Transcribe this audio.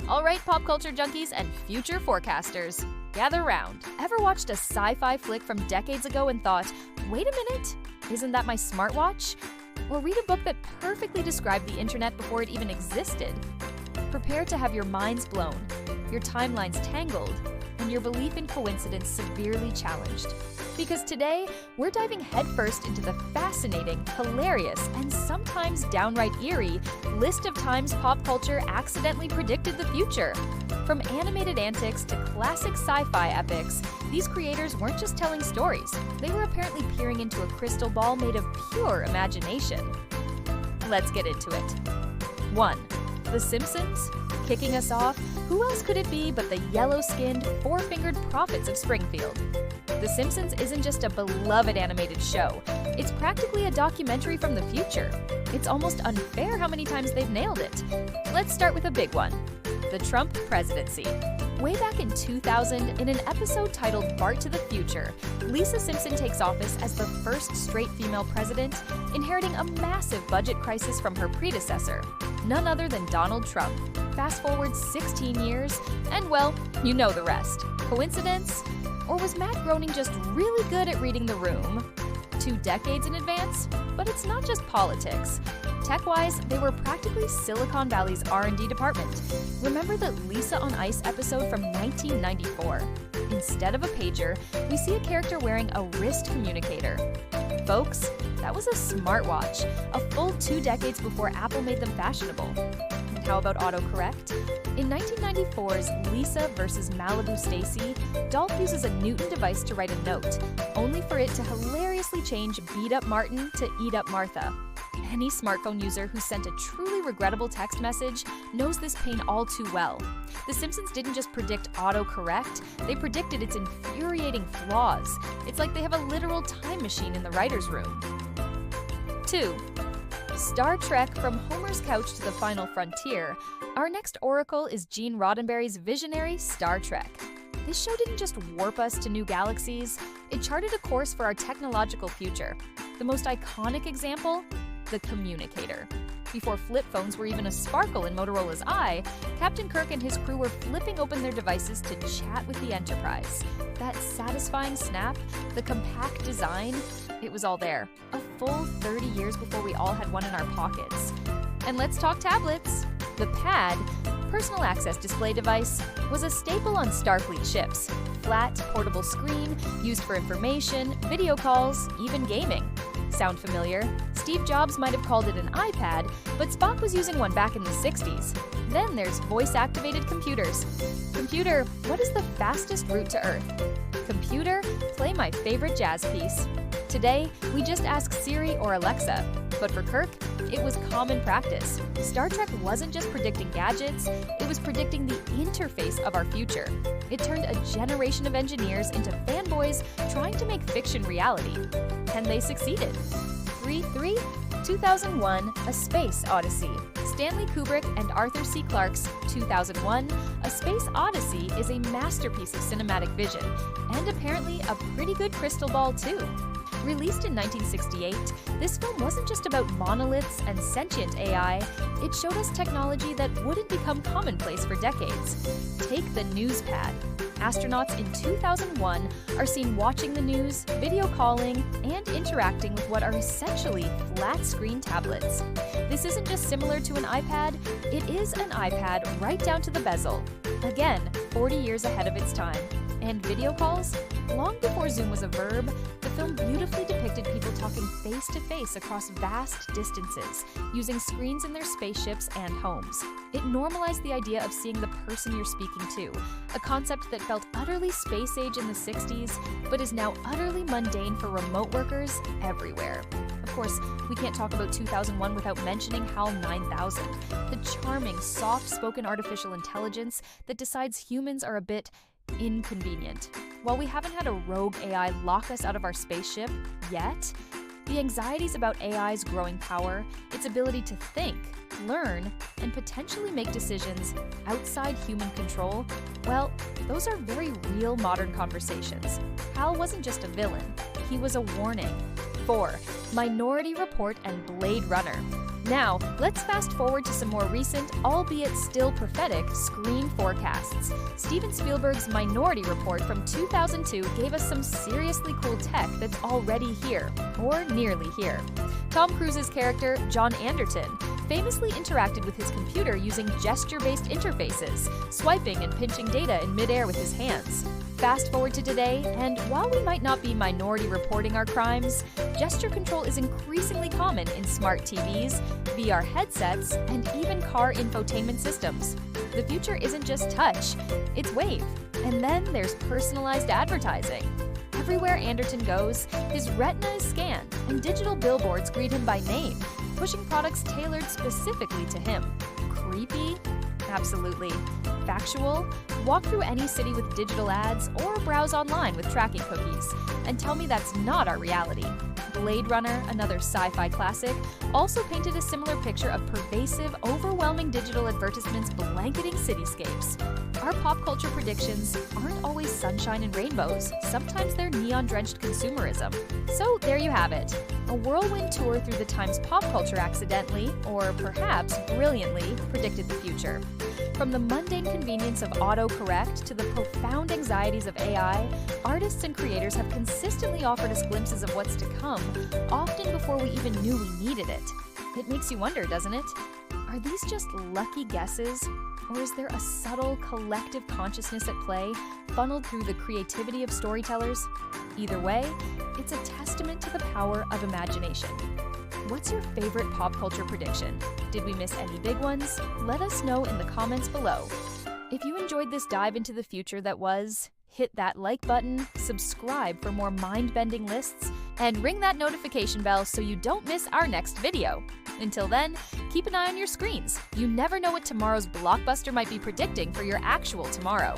All right, pop culture junkies and future forecasters, gather round. Ever watched a sci-fi flick from decades ago and thought, wait a minute, isn't that my smartwatch? Or read a book that perfectly described the internet before it even existed? Prepare to have your minds blown, your timelines tangled, and your belief in coincidence severely challenged. Because today, we're diving headfirst into the fascinating, hilarious, and sometimes downright eerie list of times pop culture accidentally predicted the future. From animated antics to classic sci-fi epics, these creators weren't just telling stories. They were apparently peering into a crystal ball made of pure imagination. Let's get into it. 1. The Simpsons? Kicking us off, who else could it be but the yellow-skinned, four-fingered prophets of Springfield? The Simpsons isn't just a beloved animated show. It's practically a documentary from the future. It's almost unfair how many times they've nailed it. Let's start with a big one. The Trump presidency. Way back in 2000, in an episode titled Bart to the Future, Lisa Simpson takes office as the first straight female president, inheriting a massive budget crisis from her predecessor, none other than Donald Trump. Fast forward 16 years, and well, you know the rest. Coincidence? Or was Matt Groening just really good at reading the room? 2 decades in advance? But it's not just politics. Tech-wise, they were practically Silicon Valley's R&D department. Remember the Lisa on Ice episode from 1994? Instead of a pager, we see a character wearing a wrist communicator. Folks, that was a smartwatch, a full 2 decades before Apple made them fashionable. And how about autocorrect? In 1994's Lisa vs. Malibu Stacy, Dolph uses a Newton device to write a note, only for it to hilariously change Beat Up Martin to Eat Up Martha. Any smartphone user who sent a truly regrettable text message knows this pain all too well. The Simpsons didn't just predict autocorrect, they predicted its infuriating flaws. It's like they have a literal time machine in the writer's room. 2. Star Trek From Homer's Couch to the Final Frontier, our next oracle is Gene Roddenberry's visionary Star Trek. This show didn't just warp us to new galaxies, it charted a course for our technological future. The most iconic example? The communicator. Before flip phones were even a sparkle in Motorola's eye, Captain Kirk and his crew were flipping open their devices to chat with the Enterprise. That satisfying snap, the compact design, it was all there. A full 30 years before we all had one in our pockets. And let's talk tablets. The Pad, personal access display device, was a staple on Starfleet ships. Flat, portable screen, used for information, video calls, even gaming. Sound familiar? Steve Jobs might have called it an iPad, but Spock was using one back in the 60s. Then there's voice-activated computers. Computer, what is the fastest route to Earth? Computer, play my favorite jazz piece. Today, we just ask Siri or Alexa. But for Kirk, it was common practice. Star Trek wasn't just predicting gadgets, it was predicting the interface of our future. It turned a generation of engineers into fanboys trying to make fiction reality. And they succeeded. 3-3, 2001, A Space Odyssey. Stanley Kubrick and Arthur C. Clarke's 2001, A Space Odyssey is a masterpiece of cinematic vision, and apparently a pretty good crystal ball too. Released in 1968, this film wasn't just about monoliths and sentient AI, it showed us technology that wouldn't become commonplace for decades. Take the news pad. Astronauts in 2001 are seen watching the news, video calling, and interacting with what are essentially flat-screen tablets. This isn't just similar to an iPad, it is an iPad right down to the bezel. Again, 40 years ahead of its time. And video calls? Long before Zoom was a verb, the film beautifully depicted people talking face-to-face across vast distances, using screens in their spaceships and homes. It normalized the idea of seeing the person you're speaking to, a concept that felt utterly space-age in the 60s, but is now utterly mundane for remote workers everywhere. Of course, we can't talk about 2001 without mentioning HAL 9000, the charming, soft-spoken artificial intelligence that decides humans are a bit inconvenient. While we haven't had a rogue AI lock us out of our spaceship yet, the anxieties about AI's growing power, its ability to think, learn, and potentially make decisions outside human control, well, those are very real modern conversations. HAL wasn't just a villain, he was a warning. 4. Minority Report and Blade Runner. Now, let's fast forward to some more recent, albeit still prophetic, screen forecasts. Steven Spielberg's Minority Report from 2002 gave us some seriously cool tech that's already here, or nearly here. Tom Cruise's character, John Anderton, famously interacted with his computer using gesture-based interfaces, swiping and pinching data in midair with his hands. Fast forward to today, and while we might not be minority reporting our crimes, gesture control is increasingly common in smart TVs, VR headsets, and even car infotainment systems. The future isn't just touch, it's wave. And then there's personalized advertising. Everywhere Anderton goes, his retina is scanned, and digital billboards greet him by name, pushing products tailored specifically to him. Creepy? Absolutely. Factual? Walk through any city with digital ads or browse online with tracking cookies, and tell me that's not our reality. Blade Runner, another sci-fi classic, also painted a similar picture of pervasive, overwhelming digital advertisements blanketing cityscapes. Our pop culture predictions aren't always sunshine and rainbows. Sometimes they're neon-drenched consumerism. So there you have it. A whirlwind tour through the times pop culture accidentally, or perhaps brilliantly, predicted the future. From the mundane convenience of autocorrect to the profound anxieties of AI, artists and creators have consistently offered us glimpses of what's to come, often before we even knew we needed it. It makes you wonder, doesn't it? Are these just lucky guesses? Or is there a subtle, collective consciousness at play, funneled through the creativity of storytellers? Either way, it's a testament to the power of imagination. What's your favorite pop culture prediction? Did we miss any big ones? Let us know in the comments below. If you enjoyed this dive into the future that was, hit that like button, subscribe for more mind-bending lists, and ring that notification bell so you don't miss our next video. Until then, keep an eye on your screens. You never know what tomorrow's blockbuster might be predicting for your actual tomorrow.